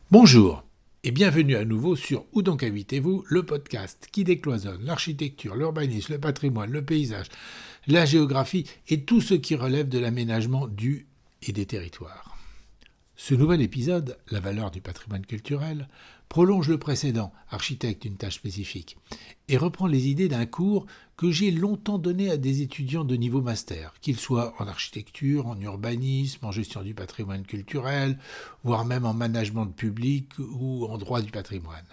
Bonjour et bienvenue à nouveau sur Où donc habitez-vous, le podcast qui décloisonne l'architecture, l'urbanisme, le patrimoine, le paysage, la géographie et tout ce qui relève de l'aménagement du et des territoires. Ce nouvel épisode, La valeur du patrimoine culturel, prolonge le précédent, Architecte, une tâche spécifique, et reprend les idées d'un cours que j'ai longtemps donné à des étudiants de niveau master, qu'ils soient en architecture, en urbanisme, en gestion du patrimoine culturel, voire même en management de public ou en droit du patrimoine.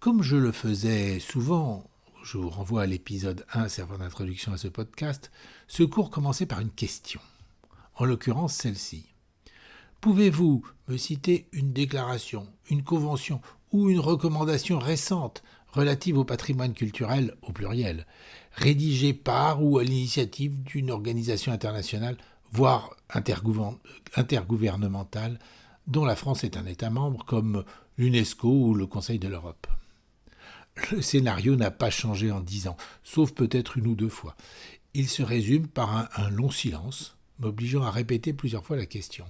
Comme je le faisais souvent, je vous renvoie à l'épisode 1 servant d'introduction à ce podcast, ce cours commençait par une question, en l'occurrence celle-ci. Pouvez-vous me citer une déclaration, une convention ou une recommandation récente relative au patrimoine culturel au pluriel, rédigée par ou à l'initiative d'une organisation internationale, voire intergouvernementale, dont la France est un État membre, comme l'UNESCO ou le Conseil de l'Europe? Le scénario n'a pas changé en 10 ans, sauf peut-être une ou deux fois. Il se résume par un long silence, m'obligeant à répéter plusieurs fois la question.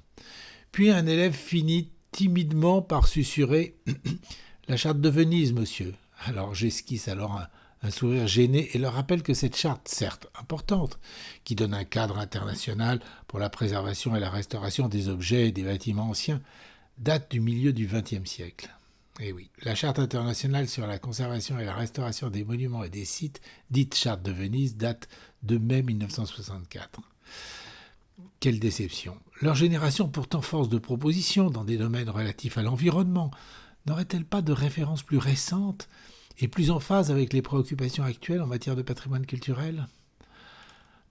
Puis un élève finit timidement par susurrer « La charte de Venise, monsieur ». Alors j'esquisse un sourire gêné et leur rappelle que cette charte, certes importante, qui donne un cadre international pour la préservation et la restauration des objets et des bâtiments anciens, date du milieu du XXe siècle. Et oui, la charte internationale sur la conservation et la restauration des monuments et des sites, dite charte de Venise, date de mai 1964. Quelle déception. Leur génération, pourtant force de proposition dans des domaines relatifs à l'environnement, n'aurait-elle pas de références plus récentes et plus en phase avec les préoccupations actuelles en matière de patrimoine culturel ?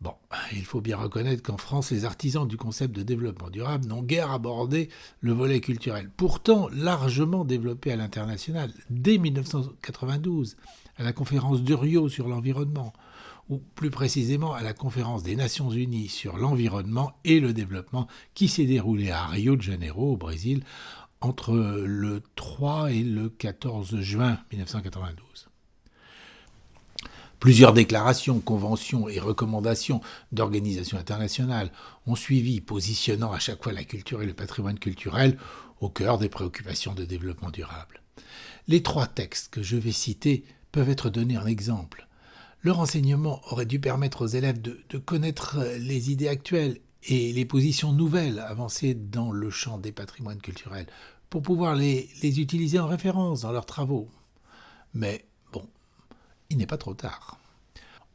Bon, il faut bien reconnaître qu'en France, les artisans du concept de développement durable n'ont guère abordé le volet culturel, pourtant largement développé à l'international dès 1992, à la conférence de Rio sur l'environnement, ou plus précisément à la conférence des Nations Unies sur l'environnement et le développement qui s'est déroulée à Rio de Janeiro, au Brésil, entre le 3 et le 14 juin 1992. Plusieurs déclarations, conventions et recommandations d'organisations internationales ont suivi, positionnant à chaque fois la culture et le patrimoine culturel au cœur des préoccupations de développement durable. Les 3 textes que je vais citer peuvent être donnés en exemple. Leur enseignement aurait dû permettre aux élèves de connaître les idées actuelles et les positions nouvelles avancées dans le champ des patrimoines culturels pour pouvoir les utiliser en référence dans leurs travaux. Mais bon, il n'est pas trop tard.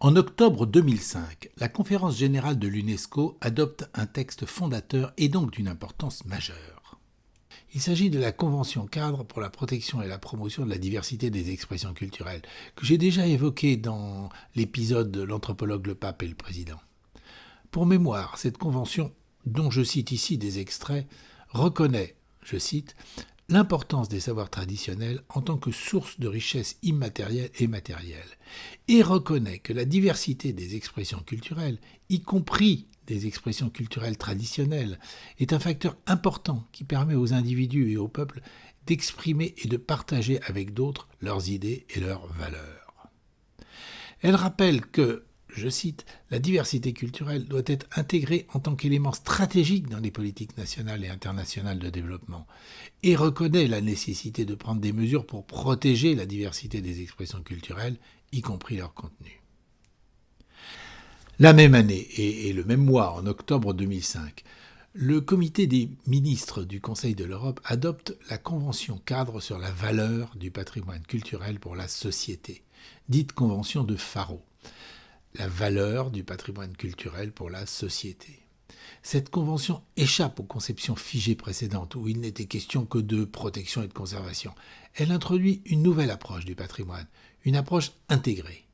En octobre 2005, la Conférence générale de l'UNESCO adopte un texte fondateur et donc d'une importance majeure. Il s'agit de la Convention cadre pour la protection et la promotion de la diversité des expressions culturelles, que j'ai déjà évoquée dans l'épisode de l'anthropologue Le Pape et le Président. Pour mémoire, cette convention, dont je cite ici des extraits, reconnaît, je cite, l'importance des savoirs traditionnels en tant que source de richesse immatérielle et matérielle, et reconnaît que la diversité des expressions culturelles, y compris des expressions culturelles traditionnelles, est un facteur important qui permet aux individus et aux peuples d'exprimer et de partager avec d'autres leurs idées et leurs valeurs. Elle rappelle que, je cite, la diversité culturelle doit être intégrée en tant qu'élément stratégique dans les politiques nationales et internationales de développement et reconnaît la nécessité de prendre des mesures pour protéger la diversité des expressions culturelles, y compris leur contenu. La même année et le même mois, en octobre 2005, le comité des ministres du Conseil de l'Europe adopte la Convention cadre sur la valeur du patrimoine culturel pour la société, dite Convention de Faro. La valeur du patrimoine culturel pour la société. Cette convention échappe aux conceptions figées précédentes où il n'était question que de protection et de conservation. Elle introduit une nouvelle approche du patrimoine, une approche intégrée.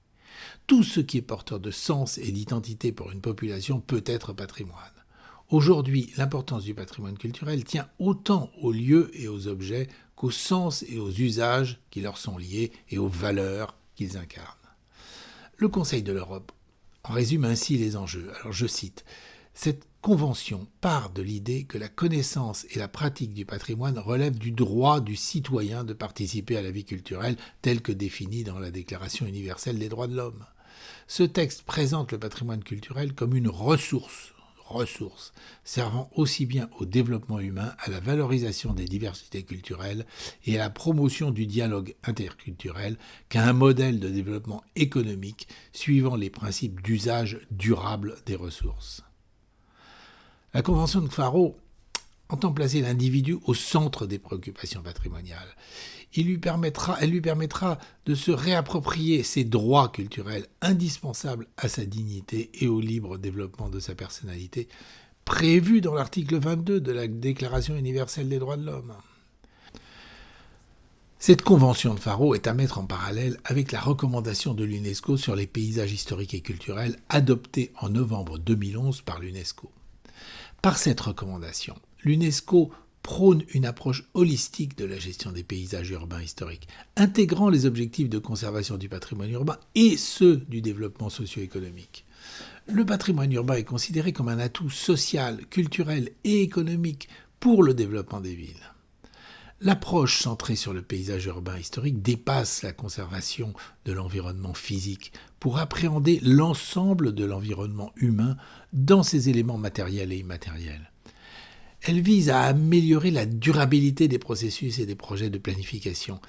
Tout ce qui est porteur de sens et d'identité pour une population peut être patrimoine. Aujourd'hui, l'importance du patrimoine culturel tient autant aux lieux et aux objets qu'aux sens et aux usages qui leur sont liés et aux valeurs qu'ils incarnent. Le Conseil de l'Europe en résume ainsi les enjeux. Alors je cite, « Cette convention part de l'idée que la connaissance et la pratique du patrimoine relèvent du droit du citoyen de participer à la vie culturelle telle que définie dans la Déclaration universelle des droits de l'homme. Ce texte présente le patrimoine culturel comme une ressource ressources, servant aussi bien au développement humain, à la valorisation des diversités culturelles et à la promotion du dialogue interculturel qu'à un modèle de développement économique suivant les principes d'usage durable des ressources. La Convention de Faro entend placer l'individu au centre des préoccupations patrimoniales. Elle lui permettra de se réapproprier ses droits culturels indispensables à sa dignité et au libre développement de sa personnalité, prévus dans l'article 22 de la Déclaration universelle des droits de l'homme. Cette convention de Faro est à mettre en parallèle avec la recommandation de l'UNESCO sur les paysages historiques et culturels adoptée en novembre 2011 par l'UNESCO. Par cette recommandation, l'UNESCO prône une approche holistique de la gestion des paysages urbains historiques, intégrant les objectifs de conservation du patrimoine urbain et ceux du développement socio-économique. Le patrimoine urbain est considéré comme un atout social, culturel et économique pour le développement des villes. L'approche centrée sur le paysage urbain historique dépasse la conservation de l'environnement physique pour appréhender l'ensemble de l'environnement humain dans ses éléments matériels et immatériels. Elle vise à améliorer la durabilité des processus et des projets de planification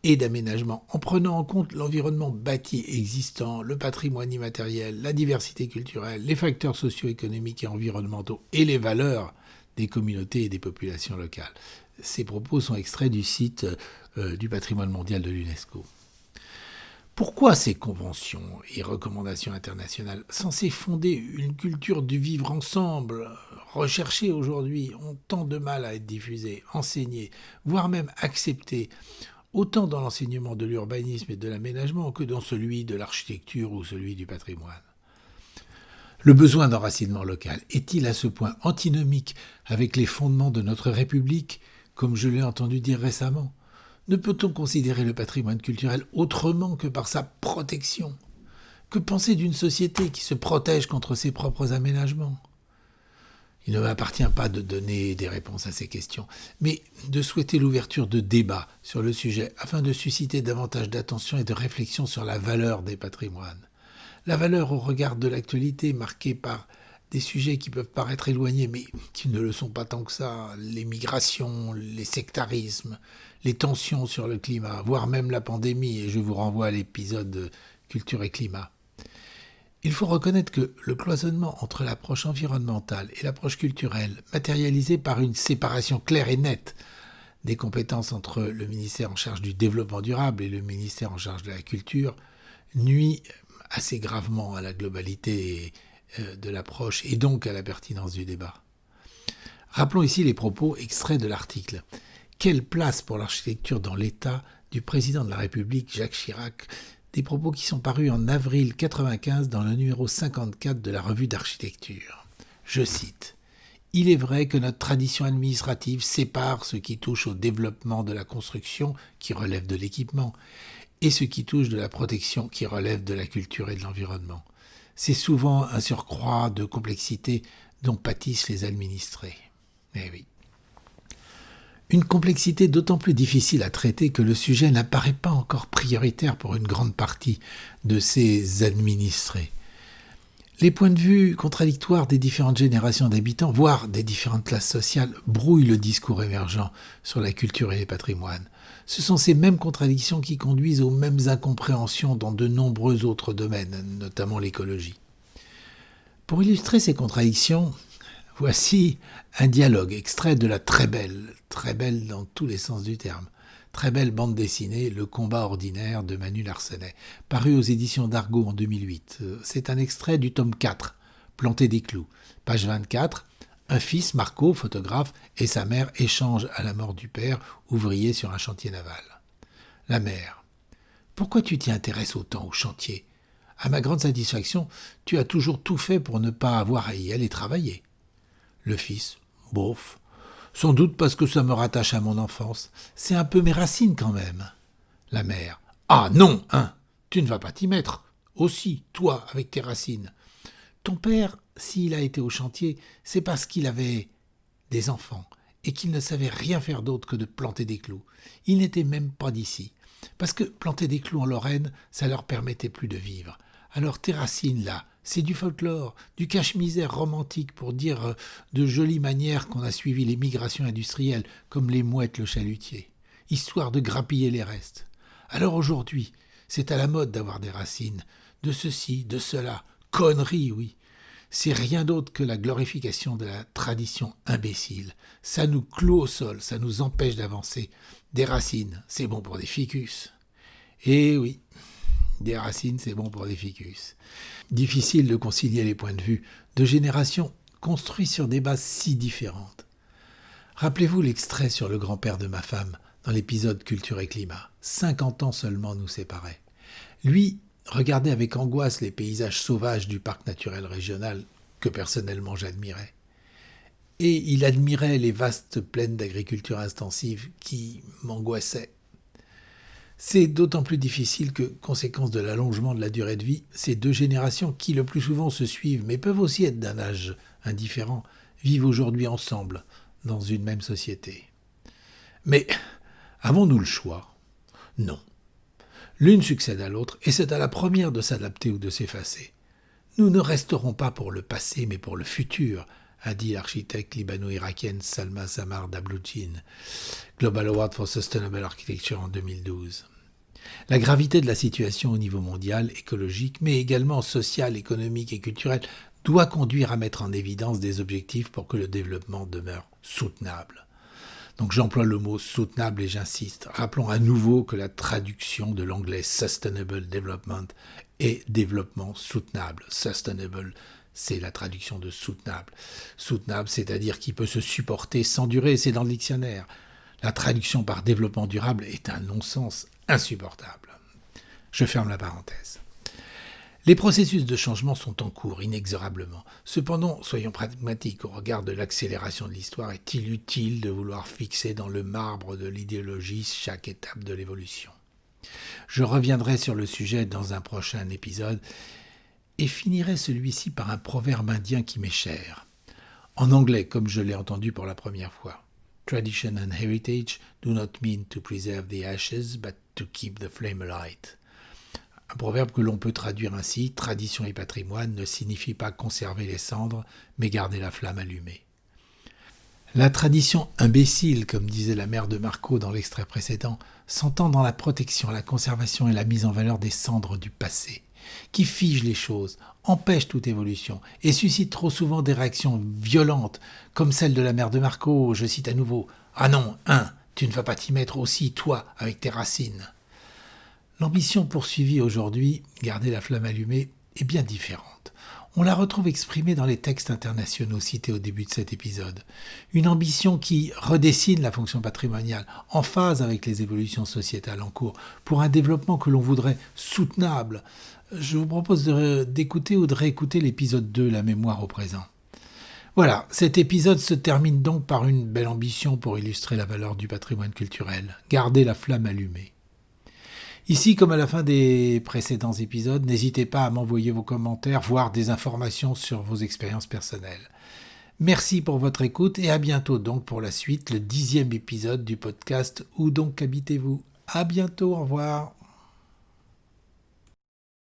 et d'aménagement en prenant en compte l'environnement bâti existant, le patrimoine immatériel, la diversité culturelle, les facteurs socio-économiques et environnementaux et les valeurs des communautés et des populations locales. Ces propos sont extraits du site du patrimoine mondial de l'UNESCO. Pourquoi ces conventions et recommandations internationales, censées fonder une culture du vivre ensemble, recherchées aujourd'hui, ont tant de mal à être diffusées, enseignées, voire même acceptées, autant dans l'enseignement de l'urbanisme et de l'aménagement que dans celui de l'architecture ou celui du patrimoine? Le besoin d'enracinement local est-il à ce point antinomique avec les fondements de notre République, comme je l'ai entendu dire récemment? Ne peut-on considérer le patrimoine culturel autrement que par sa protection? Que penser d'une société qui se protège contre ses propres aménagements? Il ne m'appartient pas de donner des réponses à ces questions, mais de souhaiter l'ouverture de débats sur le sujet afin de susciter davantage d'attention et de réflexion sur la valeur des patrimoines. La valeur au regard de l'actualité marquée par des sujets qui peuvent paraître éloignés, mais qui ne le sont pas tant que ça, les migrations, les sectarismes, les tensions sur le climat, voire même la pandémie, et je vous renvoie à l'épisode Culture et climat. Il faut reconnaître que le cloisonnement entre l'approche environnementale et l'approche culturelle, matérialisée par une séparation claire et nette des compétences entre le ministère en charge du développement durable et le ministère en charge de la culture, nuit assez gravement à la globalité de l'approche et donc à la pertinence du débat. Rappelons ici les propos extraits de l'article. Quelle place pour l'architecture dans l'État du président de la République Jacques Chirac? Des propos qui sont parus en avril 1995 dans le numéro 54 de la revue d'architecture. Je cite. « Il est vrai que notre tradition administrative sépare ce qui touche au développement de la construction, qui relève de l'équipement, et ce qui touche de la protection, qui relève de la culture et de l'environnement. C'est souvent un surcroît de complexité dont pâtissent les administrés. » Eh oui. Une complexité d'autant plus difficile à traiter que le sujet n'apparaît pas encore prioritaire pour une grande partie de ces administrés. Les points de vue contradictoires des différentes générations d'habitants, voire des différentes classes sociales, brouillent le discours émergent sur la culture et les patrimoines. Ce sont ces mêmes contradictions qui conduisent aux mêmes incompréhensions dans de nombreux autres domaines, notamment l'écologie. Pour illustrer ces contradictions, voici un dialogue extrait de la très belle dans tous les sens du terme, très belle bande dessinée, Le combat ordinaire de Manu Larsenet, paru aux éditions d'Argo en 2008. C'est un extrait du tome 4, Planter des clous. Page 24, un fils, Marco, photographe, et sa mère échangent à la mort du père, ouvrier sur un chantier naval. La mère. Pourquoi tu t'y intéresses autant au chantier? À ma grande satisfaction, tu as toujours tout fait pour ne pas avoir à y aller travailler. Le fils. Bof. Sans doute parce que ça me rattache à mon enfance. C'est un peu mes racines quand même. La mère. Ah non, hein, tu ne vas pas t'y mettre. Aussi, toi, avec tes racines. Ton père, s'il a été au chantier, c'est parce qu'il avait des enfants et qu'il ne savait rien faire d'autre que de planter des clous. Il n'était même pas d'ici. Parce que planter des clous en Lorraine, ça leur permettait plus de vivre. Alors tes racines là, C'est du folklore, du cache-misère romantique pour dire de jolies manières qu'on a suivi les migrations industrielles, comme les mouettes le chalutier, histoire de grappiller les restes. Alors aujourd'hui, c'est à la mode d'avoir des racines, de ceci, de cela, conneries, oui. C'est rien d'autre que la glorification de la tradition imbécile. Ça nous clôt au sol, ça nous empêche d'avancer. Des racines, c'est bon pour des ficus. Eh oui, des racines, c'est bon pour des ficus. Difficile de concilier les points de vue de générations construites sur des bases si différentes. Rappelez-vous l'extrait sur le grand-père de ma femme dans l'épisode Culture et Climat. 50 ans seulement nous séparaient. Lui regardait avec angoisse les paysages sauvages du parc naturel régional que personnellement j'admirais. Et il admirait les vastes plaines d'agriculture intensive qui m'angoissaient. C'est d'autant plus difficile que, conséquence de l'allongement de la durée de vie, ces deux générations qui le plus souvent se suivent, mais peuvent aussi être d'un âge indifférent, vivent aujourd'hui ensemble, dans une même société. Mais avons-nous le choix ? Non. L'une succède à l'autre, et c'est à la première de s'adapter ou de s'effacer. Nous ne resterons pas pour le passé, mais pour le futur, a dit l'architecte libano-irakienne Salma Samar Dabloudjin, Global Award for Sustainable Architecture en 2012. La gravité de la situation au niveau mondial, écologique, mais également social, économique et culturel, doit conduire à mettre en évidence des objectifs pour que le développement demeure soutenable. Donc j'emploie le mot soutenable et j'insiste. Rappelons à nouveau que la traduction de l'anglais Sustainable Development est développement soutenable. Sustainable, c'est la traduction de soutenable. Soutenable, c'est-à-dire qui peut se supporter sans durée, c'est dans le dictionnaire. La traduction par développement durable est un non-sens insupportable. Je ferme la parenthèse. Les processus de changement sont en cours, inexorablement. Cependant, soyons pragmatiques, au regard de l'accélération de l'histoire, est-il utile de vouloir fixer dans le marbre de l'idéologie chaque étape de l'évolution ? Je reviendrai sur le sujet dans un prochain épisode et finirai celui-ci par un proverbe indien qui m'est cher. En anglais, comme je l'ai entendu pour la première fois. Tradition and heritage do not mean to preserve the ashes, but to keep the flame alight. Un proverbe que l'on peut traduire ainsi, tradition et patrimoine ne signifie pas conserver les cendres, mais garder la flamme allumée. La tradition imbécile, comme disait la mère de Marco dans l'extrait précédent, s'entend dans la protection, la conservation et la mise en valeur des cendres du passé, qui fige les choses, empêche toute évolution et suscite trop souvent des réactions violentes, comme celle de la mère de Marco, je cite à nouveau « Ah non, tu ne vas pas t'y mettre aussi, toi, avec tes racines ». L'ambition poursuivie aujourd'hui, garder la flamme allumée, est bien différente. On la retrouve exprimée dans les textes internationaux cités au début de cet épisode. Une ambition qui redessine la fonction patrimoniale, en phase avec les évolutions sociétales en cours, pour un développement que l'on voudrait soutenable. Je vous propose d'écouter ou de réécouter l'épisode 2, La mémoire au présent. Voilà, cet épisode se termine donc par une belle ambition pour illustrer la valeur du patrimoine culturel, garder la flamme allumée. Ici, comme à la fin des précédents épisodes, n'hésitez pas à m'envoyer vos commentaires, voire des informations sur vos expériences personnelles. Merci pour votre écoute et à bientôt donc pour la suite, le 10e épisode du podcast Où donc habitez-vous ? À bientôt, au revoir.